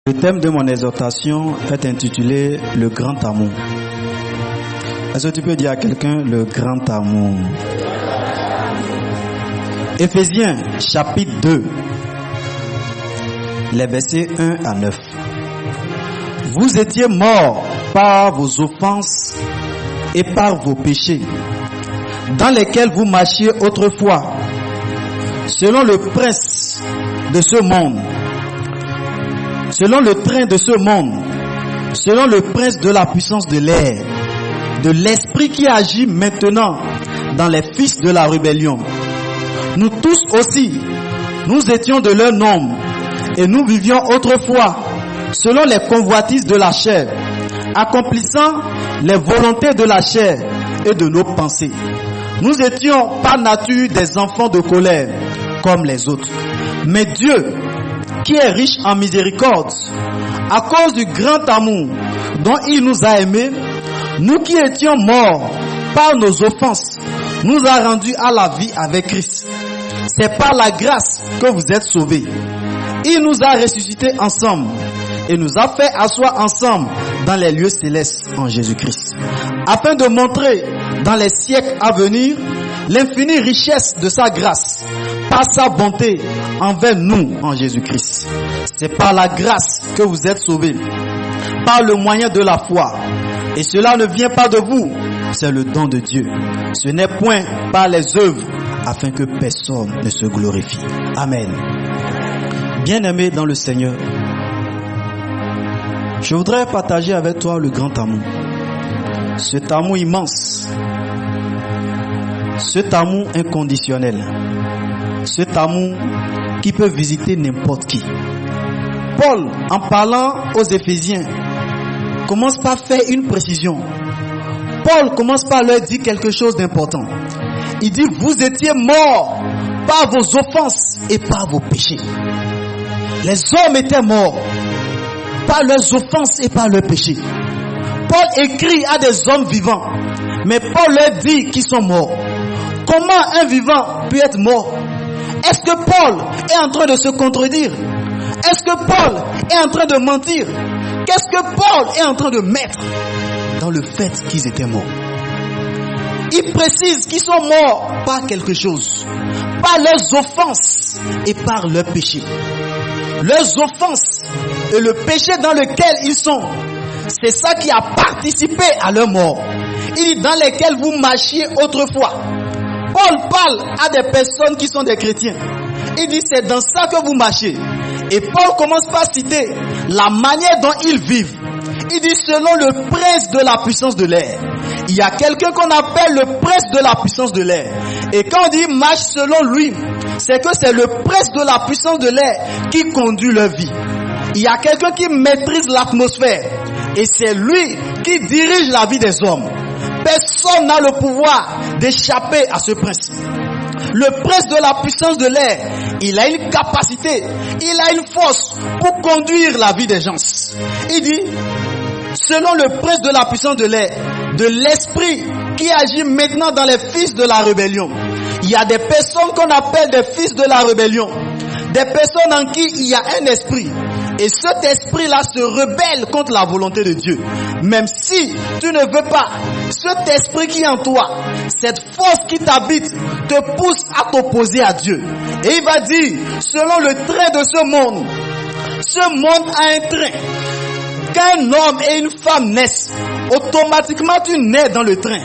Le thème de mon exhortation est intitulé « Le grand amour ». Est-ce que tu peux dire à quelqu'un « Le grand amour ». Éphésiens chapitre 2, les versets 1 à 9. Vous étiez morts par vos offenses et par vos péchés, dans lesquels vous marchiez autrefois, selon le prince de ce monde, selon le train de ce monde, selon le prince de la puissance de l'air, de l'esprit qui agit maintenant dans les fils de la rébellion. Nous tous aussi, nous étions de leur nombre et nous vivions autrefois selon les convoitises de la chair, accomplissant les volontés de la chair et de nos pensées. Nous étions par nature des enfants de colère comme les autres. Mais Dieu, qui est riche en miséricorde, à cause du grand amour dont il nous a aimés, nous qui étions morts par nos offenses, nous a rendus à la vie avec Christ. C'est par la grâce que vous êtes sauvés. Il nous a ressuscités ensemble et nous a fait asseoir ensemble dans les lieux célestes en Jésus-Christ, afin de montrer dans les siècles à venir l'infinie richesse de sa grâce, par sa bonté envers nous en Jésus-Christ. C'est par la grâce que vous êtes sauvés, par le moyen de la foi. Et cela ne vient pas de vous, c'est le don de Dieu. Ce n'est point par les œuvres, afin que personne ne se glorifie. Amen. Bien-aimé dans le Seigneur, je voudrais partager avec toi le grand amour. Cet amour immense, cet amour inconditionnel, cet amour qui peut visiter n'importe qui. Paul, en parlant aux Éphésiens, commence par faire une précision. Paul commence par leur dire quelque chose d'important. Il dit, vous étiez morts par vos offenses et par vos péchés. Les hommes étaient morts par leurs offenses et par leurs péchés. Paul écrit à des hommes vivants, mais Paul leur dit qu'ils sont morts. Comment un vivant peut être mort? Est-ce que Paul est en train de se contredire? Est-ce que Paul est en train de mentir? Qu'est-ce que Paul est en train de mettre dans le fait qu'ils étaient morts? Il précise qu'ils sont morts par quelque chose, par leurs offenses et par leurs péchés. Leurs offenses et le péché dans lequel ils sont, c'est ça qui a participé à leur mort. Il dit dans lesquels vous marchiez autrefois. Paul parle à des personnes qui sont des chrétiens. Il dit c'est dans ça que vous marchez. Et Paul commence par citer la manière dont ils vivent. Il dit selon le prince de la puissance de l'air. Il y a quelqu'un qu'on appelle le prince de la puissance de l'air. Et quand on dit marche selon lui, c'est que c'est le prince de la puissance de l'air qui conduit leur vie. Il y a quelqu'un qui maîtrise l'atmosphère. Et c'est lui qui dirige la vie des hommes. Personne n'a le pouvoir d'échapper à ce prince. Le prince de la puissance de l'air, il a une capacité, il a une force pour conduire la vie des gens. Il dit, selon le prince de la puissance de l'air, de l'esprit qui agit maintenant dans les fils de la rébellion. Il y a des personnes qu'on appelle des fils de la rébellion. Des personnes en qui il y a un esprit. Et cet esprit-là se rebelle contre la volonté de Dieu. Même si tu ne veux pas, cet esprit qui est en toi, cette force qui t'habite, te pousse à t'opposer à Dieu. Et il va dire, selon le train de ce monde a un train. Quand un homme et une femme naissent, automatiquement tu nais dans le train.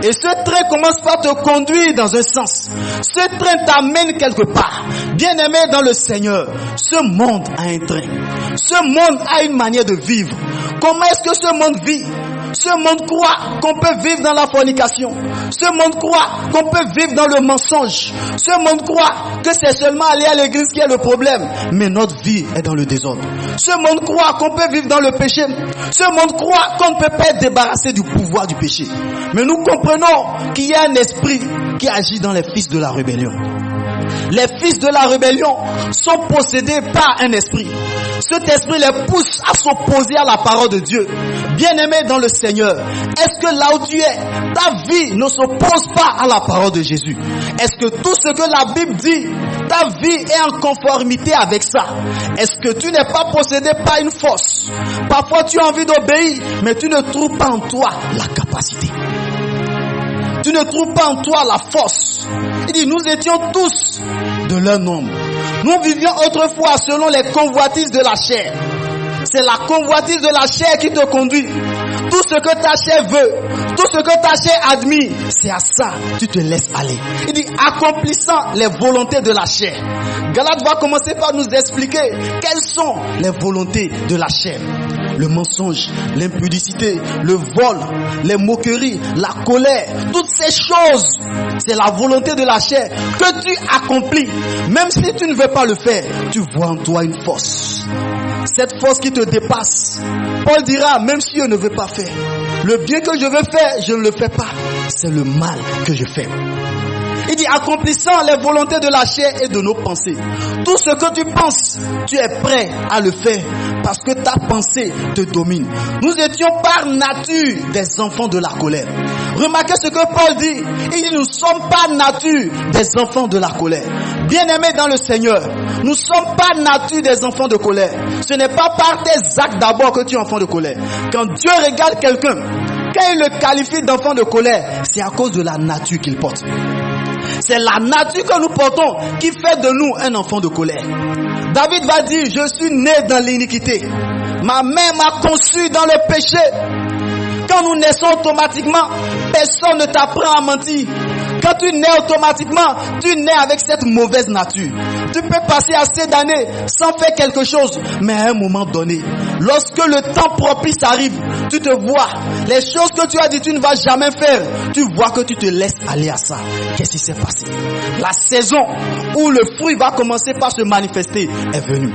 Et ce train commence par te conduire dans un sens. Ce train t'amène quelque part. Bien-aimé dans le Seigneur, ce monde a un train. Ce monde a une manière de vivre. Comment est-ce que ce monde vit? Ce monde croit qu'on peut vivre dans la fornication. Ce monde croit qu'on peut vivre dans le mensonge. Ce monde croit que c'est seulement aller à l'église qui est le problème. Mais notre vie est dans le désordre. Ce monde croit qu'on peut vivre dans le péché. Ce monde croit qu'on ne peut pas être débarrassé du pouvoir du péché. Mais nous comprenons qu'il y a un esprit qui agit dans les fils de la rébellion. Les fils de la rébellion sont possédés par un esprit. Cet esprit les pousse à s'opposer à la parole de Dieu. Bien-aimé dans le Seigneur, est-ce que là où tu es, ta vie ne s'oppose pas à la parole de Jésus? Est-ce que tout ce que la Bible dit ta vie est en conformité avec ça? Est-ce que tu n'es pas possédé par une force? Parfois tu as envie d'obéir, mais tu ne trouves pas en toi la capacité. Tu ne trouves pas en toi la force. Il dit, nous étions tous de leur nombre. Nous vivions autrefois selon les convoitises de la chair. C'est la convoitise de la chair qui te conduit. Tout ce que ta chair veut, tout ce que ta chair admire, c'est à ça que tu te laisses aller. Il dit, accomplissant les volontés de la chair. Galate va commencer par nous expliquer quelles sont les volontés de la chair. Le mensonge, l'impudicité, le vol, les moqueries, la colère, toutes ces choses, c'est la volonté de la chair que tu accomplis. Même si tu ne veux pas le faire, tu vois en toi une force. Cette force qui te dépasse. Paul dira, même si je ne veux pas faire, le bien que je veux faire, je ne le fais pas. C'est le mal que je fais. Il dit, accomplissant les volontés de la chair et de nos pensées. Tout ce que tu penses, tu es prêt à le faire parce que ta pensée te domine. Nous étions par nature des enfants de la colère. Remarquez ce que Paul dit. Il dit, nous ne sommes pas nature des enfants de la colère. Bien-aimés dans le Seigneur, nous ne sommes pas nature des enfants de colère. Ce n'est pas par tes actes d'abord que tu es enfant de colère. Quand Dieu regarde quelqu'un, quand il le qualifie d'enfant de colère, c'est à cause de la nature qu'il porte. C'est la nature que nous portons qui fait de nous un enfant de colère. David va dire, je suis né dans l'iniquité. Ma mère m'a conçu dans le péché. Quand nous naissons automatiquement, personne ne t'apprend à mentir. Quand tu nais automatiquement, tu nais avec cette mauvaise nature. Tu peux passer assez d'années sans faire quelque chose, mais à un moment donné, lorsque le temps propice arrive, tu te vois, les choses que tu as dit tu ne vas jamais faire, tu vois que tu te laisses aller à ça. Qu'est-ce qui s'est passé? La saison où le fruit va commencer par se manifester est venue.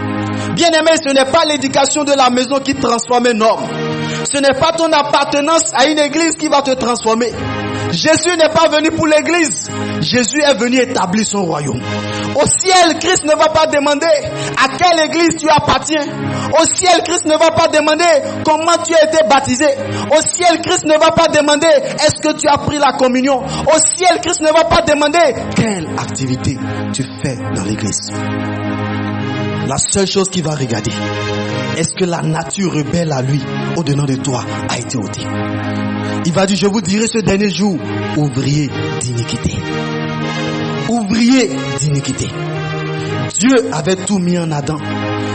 Bien-aimé, ce n'est pas l'éducation de la maison qui transforme un homme. Ce n'est pas ton appartenance à une église qui va te transformer. Jésus n'est pas venu pour l'église. Jésus est venu établir son royaume. Au ciel, Christ ne va pas demander à quelle église tu appartiens. Au ciel, Christ ne va pas demander comment tu as été baptisé. Au ciel, Christ ne va pas demander est-ce que tu as pris la communion. Au ciel, Christ ne va pas demander quelle activité tu fais dans l'église. La seule chose qu'il va regarder, est-ce que la nature rebelle à lui, au-dedans de toi, a été ôtée? Il va dire, je vous dirai ce dernier jour, ouvrier d'iniquité. Ouvrier d'iniquité. Dieu avait tout mis en Adam.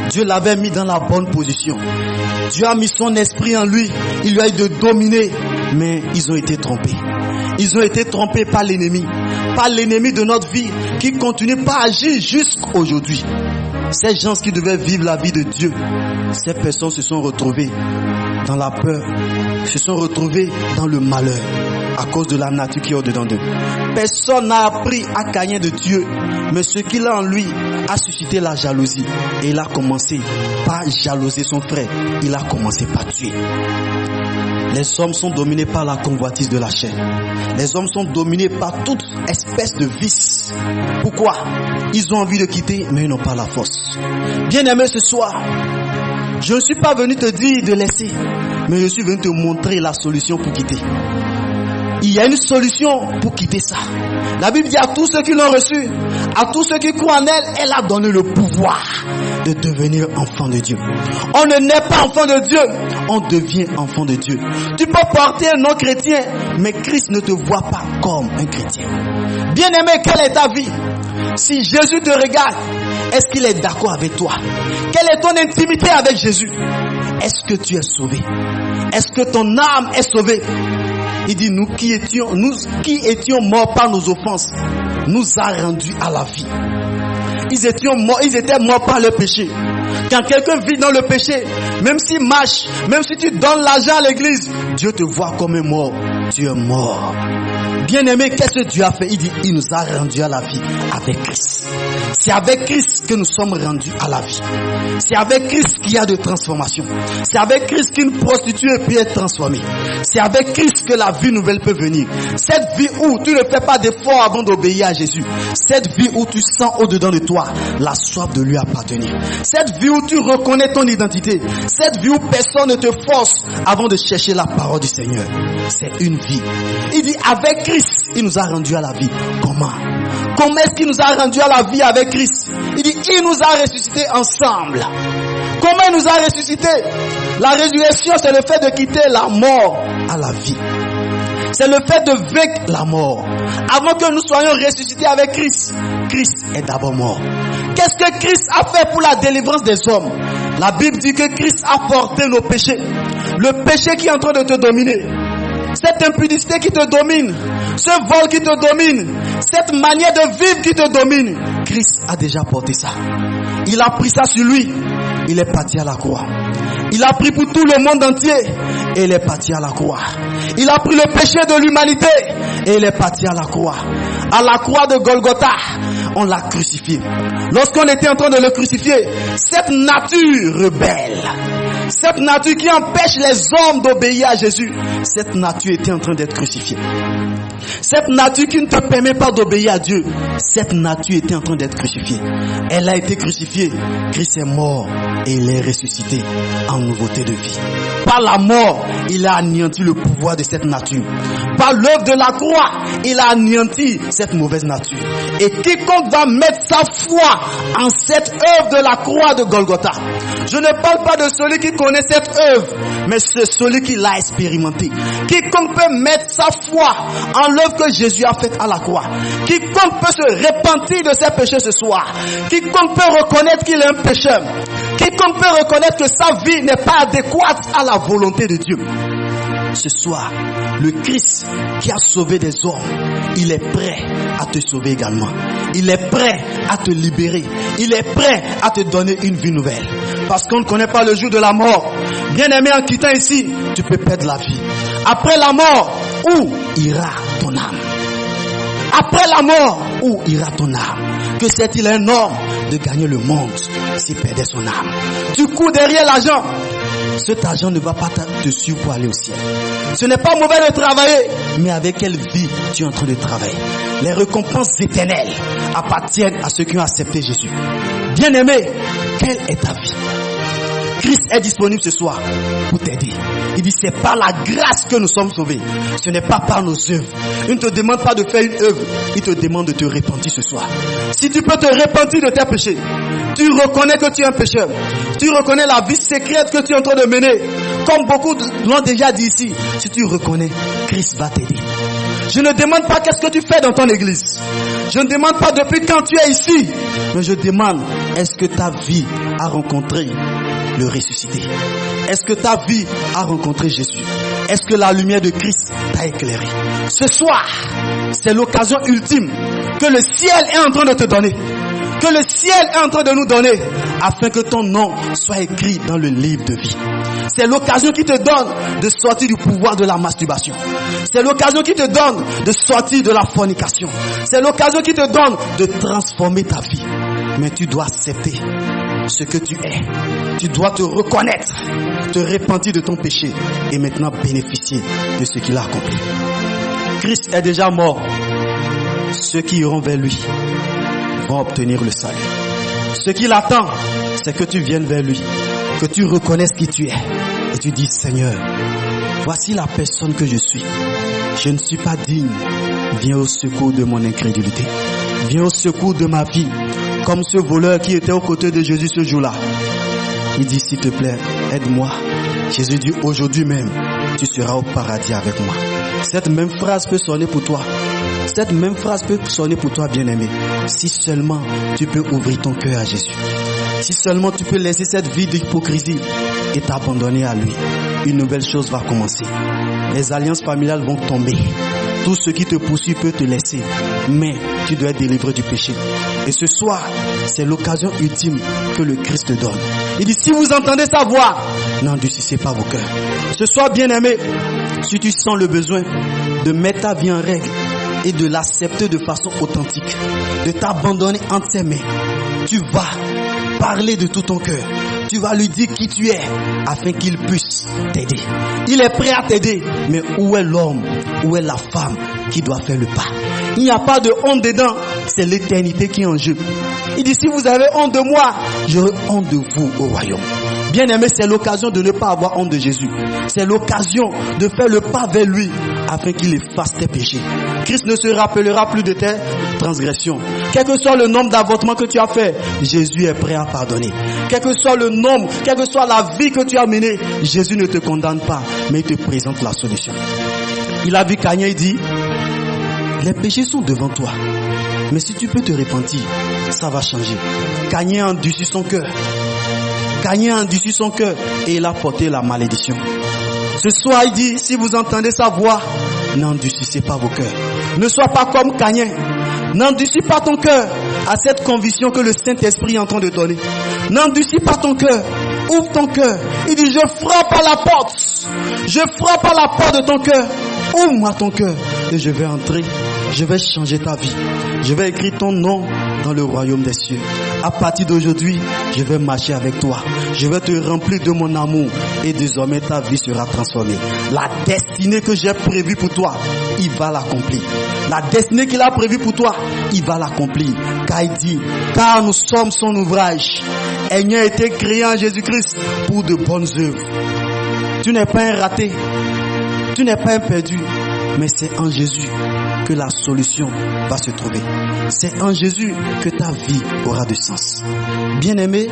Dieu l'avait mis dans la bonne position. Dieu a mis son esprit en lui. Il lui a dit de dominer. Mais ils ont été trompés. Ils ont été trompés par l'ennemi. Par l'ennemi de notre vie qui continue pas à agir jusqu'à aujourd'hui. Ces gens qui devaient vivre la vie de Dieu, ces personnes se sont retrouvées dans la peur, se sont retrouvées dans le malheur à cause de la nature qui est au-dedans d'eux. Personne n'a appris à gagner de Dieu, mais ce qu'il a en lui a suscité la jalousie. Et il a commencé par jalouser son frère. Il a commencé par tuer. Les hommes sont dominés par la convoitise de la chair. Les hommes sont dominés par toute espèce de vice. Pourquoi? Ils ont envie de quitter, mais ils n'ont pas la force. Bien-aimé, ce soir, je ne suis pas venu te dire de laisser, mais je suis venu te montrer la solution pour quitter. Il y a une solution pour quitter ça. La Bible dit à tous ceux qui l'ont reçu, à tous ceux qui croient en elle, elle a donné le pouvoir de devenir enfant de Dieu. On ne naît pas enfant de Dieu, on devient enfant de Dieu. Tu peux porter un nom chrétien, mais Christ ne te voit pas comme un chrétien. Bien-aimé, quelle est ta vie? Si Jésus te regarde, est-ce qu'il est d'accord avec toi? Quelle est ton intimité avec Jésus? Est-ce que tu es sauvé? Est-ce que ton âme est sauvée? Il dit, nous qui étions morts par nos offenses, nous a rendus à la vie. Ils étaient morts par le péché. Quand quelqu'un vit dans le péché, même s'il marche, même si tu donnes l'argent à l'église, Dieu te voit comme un mort. Tu es mort. Bien-aimé, qu'est-ce que Dieu a fait? Il dit, il nous a rendus à la vie avec Christ. C'est avec Christ que nous sommes rendus à la vie. C'est avec Christ qu'il y a de transformation. C'est avec Christ qu'une prostituée peut être transformée. C'est avec Christ que la vie nouvelle peut venir. Cette vie où tu ne fais pas d'efforts avant d'obéir à Jésus. Cette vie où tu sens au-dedans de toi la soif de lui appartenir. Cette vie où tu reconnais ton identité. Cette vie où personne ne te force avant de chercher la parole du Seigneur. C'est une vie. Il dit, avec Christ Christ, il nous a rendu à la vie. Comment? Comment est-ce qu'il nous a rendu à la vie avec Christ? Il dit, il nous a ressuscités ensemble. Comment il nous a ressuscités? La résurrection, c'est le fait de quitter la mort à la vie. C'est le fait de vaincre la mort. Avant que nous soyons ressuscités avec Christ, Christ est d'abord mort. Qu'est-ce que Christ a fait pour la délivrance des hommes? La Bible dit que Christ a porté nos péchés. Le péché qui est en train de te dominer, cette impudicité qui te domine, ce vol qui te domine, cette manière de vivre qui te domine, Christ a déjà porté ça. Il a pris ça sur lui. Il est parti à la croix. Il a pris pour tout le monde entier et il est parti à la croix. Il a pris le péché de l'humanité et il est parti à la croix. À la croix de Golgotha, on l'a crucifié. Lorsqu'on était en train de le crucifier, cette nature rebelle, cette nature qui empêche les hommes d'obéir à Jésus, cette nature était en train d'être crucifiée. Cette nature qui ne te permet pas d'obéir à Dieu, cette nature était en train d'être crucifiée. Elle a été crucifiée. Christ est mort et il est ressuscité en nouveauté de vie. Par la mort, il a anéanti le pouvoir de cette nature. Par l'œuvre de la croix, il a anéanti cette mauvaise nature. Et quiconque va mettre sa foi en cette œuvre de la croix de Golgotha, je ne parle pas de celui qui connaît cette œuvre, mais c'est celui qui l'a expérimenté. Quiconque peut mettre sa foi en l'œuvre que Jésus a faite à la croix, quiconque peut se repentir de ses péchés ce soir, quiconque peut reconnaître qu'il est un pécheur, quiconque peut reconnaître que sa vie n'est pas adéquate à la volonté de Dieu, ce soir, le Christ qui a sauvé des hommes, il est prêt à te sauver également. Il est prêt à te libérer. Il est prêt à te donner une vie nouvelle. Parce qu'on ne connaît pas le jour de la mort. Bien aimé, en quittant ici, tu peux perdre la vie. Après la mort, où ira ton âme? Après la mort, où ira ton âme? Que sait-il un homme de gagner le monde s'il perdait son âme? Tu cours derrière l'argent. Cet argent ne va pas te suivre pour aller au ciel. Ce n'est pas mauvais de travailler, mais avec quelle vie tu es en train de travailler? Les récompenses éternelles appartiennent à ceux qui ont accepté Jésus. Bien-aimé, quelle est ta vie? Christ est disponible ce soir pour t'aider. Il dit, c'est par la grâce que nous sommes sauvés. Ce n'est pas par nos œuvres. Il ne te demande pas de faire une œuvre. Il te demande de te repentir ce soir. Si tu peux te repentir de tes péchés, tu reconnais que tu es un pécheur. Tu reconnais la vie secrète que tu es en train de mener. Comme beaucoup l'ont déjà dit ici. Si tu reconnais, Christ va t'aider. Je ne demande pas qu'est-ce que tu fais dans ton église. Je ne demande pas depuis quand tu es ici. Mais je demande, est-ce que ta vie a rencontré le ressuscité? Est-ce que ta vie a rencontré Jésus? Est-ce que la lumière de Christ t'a éclairé? Ce soir, c'est l'occasion ultime que le ciel est en train de te donner. Que le ciel est en train de nous donner afin que ton nom soit écrit dans le livre de vie. C'est l'occasion qui te donne de sortir du pouvoir de la masturbation. C'est l'occasion qui te donne de sortir de la fornication. C'est l'occasion qui te donne de transformer ta vie. Mais tu dois accepter ce que tu es. Tu dois te reconnaître, te repentir de ton péché et maintenant bénéficier de ce qu'il a accompli. Christ est déjà mort. Ceux qui iront vers lui vont obtenir le salut. Ce qu'il attend, c'est que tu viennes vers lui, que tu reconnaisses qui tu es et tu dis, Seigneur, voici la personne que je suis. Je ne suis pas digne. Viens au secours de mon incrédulité. Viens au secours de ma vie. Comme ce voleur qui était aux côtés de Jésus ce jour-là. Il dit, s'il te plaît, aide-moi. Jésus dit, aujourd'hui même, tu seras au paradis avec moi. Cette même phrase peut sonner pour toi. Cette même phrase peut sonner pour toi, bien-aimé. Si seulement tu peux ouvrir ton cœur à Jésus. Si seulement tu peux laisser cette vie d'hypocrisie et t'abandonner à lui. Une nouvelle chose va commencer. Les alliances familiales vont tomber. Tout ce qui te poursuit peut te laisser. Mais tu dois être délivré du péché. Et ce soir, c'est l'occasion ultime que le Christ te donne. Il dit, si vous entendez sa voix, n'endurcissez pas vos cœurs. Ce soir, bien-aimé, si tu sens le besoin de mettre ta vie en règle et de l'accepter de façon authentique, de t'abandonner entre ses mains, tu vas parler de tout ton cœur. Tu vas lui dire qui tu es afin qu'il puisse t'aider. Il est prêt à t'aider, mais où est l'homme, où est la femme qui doit faire le pas? Il n'y a pas de honte dedans, c'est l'éternité qui est en jeu. Il dit, si vous avez honte de moi, j'aurai honte de vous au royaume. Bien-aimé, c'est l'occasion de ne pas avoir honte de Jésus. C'est l'occasion de faire le pas vers lui afin qu'il efface tes péchés. Christ ne se rappellera plus de tes transgressions. Quel que soit le nombre d'avortements que tu as fait, Jésus est prêt à pardonner. Quel que soit le nombre, quelle que soit la vie que tu as menée, Jésus ne te condamne pas, mais il te présente la solution. Il a vu Caïn, il dit, les péchés sont devant toi, mais si tu peux te repentir, ça va changer. Caïn a endurci son cœur. Caïn a endurci son cœur et il a porté la malédiction. Ce soir, il dit, si vous entendez sa voix, n'endurcissez pas vos cœurs. Ne sois pas comme Caïn. N'endurcis pas ton cœur à cette conviction que le Saint-Esprit est en train de donner. N'endurcis pas ton cœur. Ouvre ton cœur. Il dit, je frappe à la porte. Je frappe à la porte de ton cœur. Ouvre-moi ton cœur et je vais entrer. Je vais changer ta vie. Je vais écrire ton nom dans le royaume des cieux. À partir d'aujourd'hui, je vais marcher avec toi. Je vais te remplir de mon amour et désormais ta vie sera transformée. La destinée que j'ai prévue pour toi, il va l'accomplir. La destinée qu'il a prévue pour toi, il va l'accomplir. Car il dit, car nous sommes son ouvrage, ayant été créé en Jésus-Christ pour de bonnes œuvres. Tu n'es pas un raté, tu n'es pas un perdu, mais c'est en Jésus que la solution va se trouver. C'est en Jésus que ta vie aura du sens. Bien-aimé,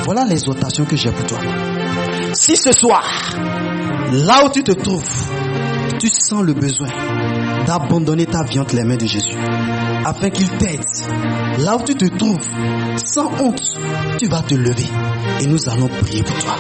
voilà l'exhortation que j'ai pour toi. Si ce soir, là où tu te trouves, tu sens le besoin d'abandonner ta vie entre les mains de Jésus, afin qu'il t'aide, là où tu te trouves, sans honte, tu vas te lever et nous allons prier pour toi.